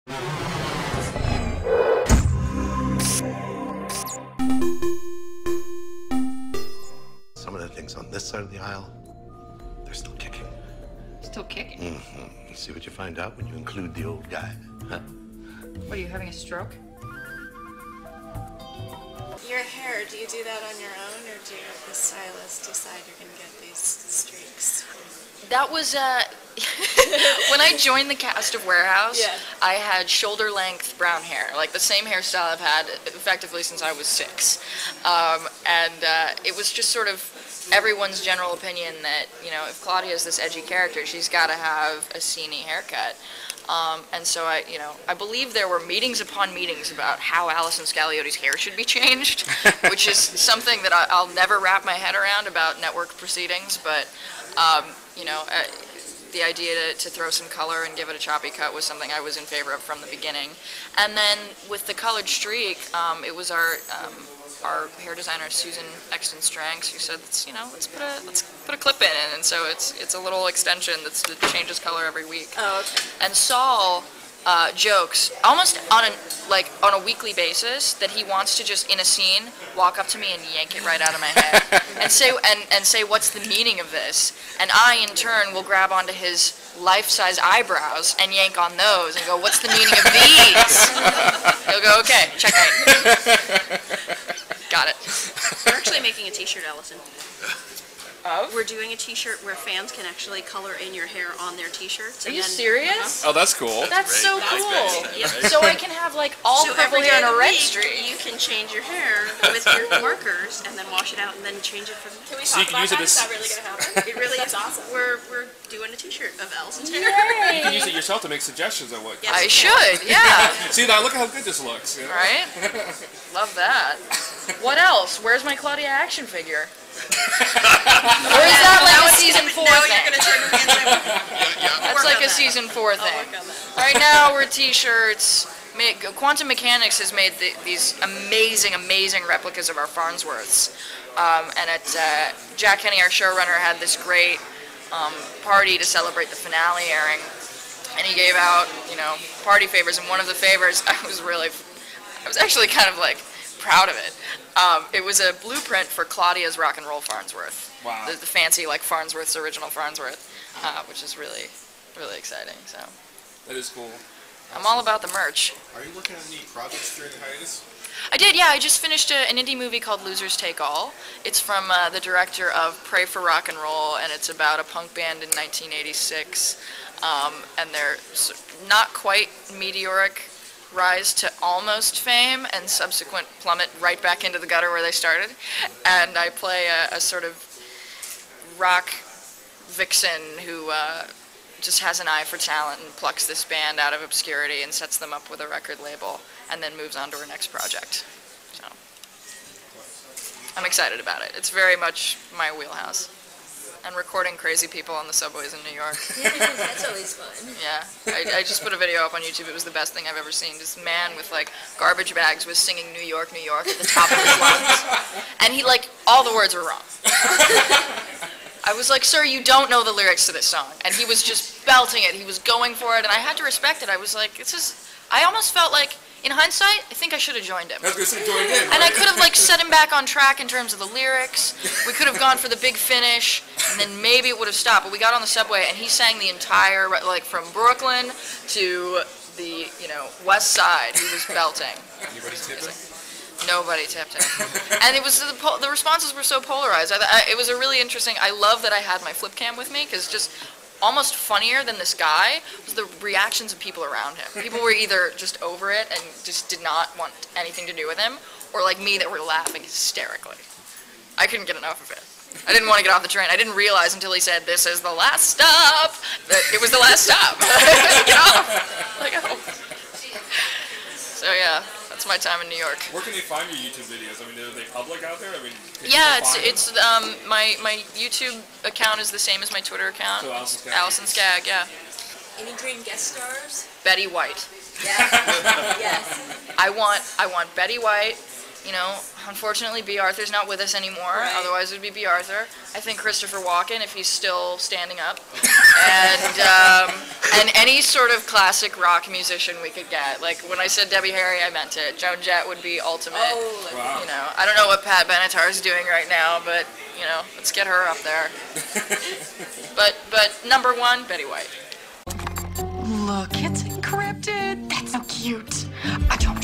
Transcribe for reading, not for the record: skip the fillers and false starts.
Some of the things on this side of the aisle, they're still kicking. Still kicking? Mm-hmm. See what you find out when you include the old guy, huh? What, are you having a stroke? Your hair, do you do that on your own, or do the stylist decide you're going to get these streaks? That was, when I joined the cast of Warehouse, Yeah. I had shoulder-length brown hair, like the same hairstyle I've had effectively since I was 6. It was just sort of everyone's general opinion that, you know, if Claudia is this edgy character, she's got to have a sceney haircut. And so I believe there were meetings upon meetings about how Allison Scaliotti's hair should be changed, which is something that I'll never wrap my head around about network proceedings, but, you know, the idea to throw some color and give it a choppy cut was something I was in favor of from the beginning. And then with the colored streak, it was our hair designer Susan Exton Stranks who said, let's put a clip in it, and so it's a little extension that changes color every week. Oh, okay. And Saul jokes almost on a weekly basis that he wants to just in a scene walk up to me and yank it right out of my head and say what's the meaning of this, and I in turn will grab onto his life-size eyebrows and yank on those and go, what's the meaning of these? He'll go, okay, checkmate. Got it. We're actually making a t-shirt, Allison. Of? We're doing a t-shirt where fans can actually color in your hair on their t-shirts. Are you serious? Oh, that's cool. That's so cool. Yep. So I can have like all So purple every hair day and of a the red week, streak. you can change your hair with your markers and then wash it out and then change it from there. Can we So you talk can about use it that? as- Is that really going to happen? It really is awesome. We're doing a t-shirt of Allisons hair. You can use it yourself to make suggestions on what. Yes. I should, yeah. See now, look how good this looks. You know? Right? Love that. What else? Where's my Claudia action figure? Or is that like a season 4 Now thing? you're going to turn around and say, That's like a season 4 thing. work on that. Right now we're t-shirts. Quantum Mechanics has made these amazing replicas of our Farnsworths. And Jack Henney, our showrunner, had this great party to celebrate the finale airing. And he gave out, party favors. And one of the favors, I was actually kind of like proud of it. It was a blueprint for Claudia's Rock and Roll Farnsworth. Wow. The fancy, like, Farnsworth's original Farnsworth, which is really, really exciting. So That is cool. I'm all about the merch. Are you working on any projects during the hiatus? I did, yeah. I just finished an indie movie called Losers Take All. It's from the director of Pray for Rock and Roll, and it's about a punk band in 1986. And their not quite meteoric rise to almost fame and subsequent plummet right back into the gutter where they started. And I play a sort of rock vixen who just has an eye for talent and plucks this band out of obscurity and sets them up with a record label and then moves on to her next project. So I'm excited about it. It's very much my wheelhouse. And recording crazy people on the subways in New York. That's always fun. Yeah, I just put a video up on YouTube. It was the best thing I've ever seen. This man with like garbage bags was singing New York, New York at the top of his lungs. And he all the words were wrong. I was like, sir, you don't know the lyrics to this song. And he was just belting it. He was going for it. And I had to respect it. I was like, I almost felt like, in hindsight, I think I should have joined him. I was going to say join in. And I could have set him back on track in terms of the lyrics. We could have gone for the big finish, and then maybe it would have stopped. But we got on the subway, and he sang the entire, from Brooklyn to the, West Side. He was belting. Anybody tipping? Nobody tipped him. And it was the responses were so polarized. It was a really interesting. I love that I had my flip cam with me because just almost funnier than this guy was the reactions of people around him. People were either just over it and just did not want anything to do with him, or like me that were laughing hysterically. I couldn't get enough of it. I didn't want to get off the train. I didn't realize until he said, "This is the last stop," that it was the last stop. Get off. Like, oh. So yeah, that's my time in New York. Where can they find your YouTube videos? I mean, are they public out there? I mean, Yeah, it's my YouTube account is the same as my Twitter account. So Allison Skagg. Allison Skagg, yeah. Any dream guest stars? Betty White. Yeah. Yes. I want Betty White You know, unfortunately, B. Arthur's not with us anymore. Right. Otherwise, it would be B. Arthur. I think Christopher Walken, if he's still standing up, and any sort of classic rock musician we could get. Like when I said Debbie Harry, I meant it. Joan Jett would be ultimate. Oh, Wow. You know, I don't know what Pat Benatar's doing right now, but you know, let's get her up there. but number one, Betty White. Look, it's encrypted. That's so cute. I don't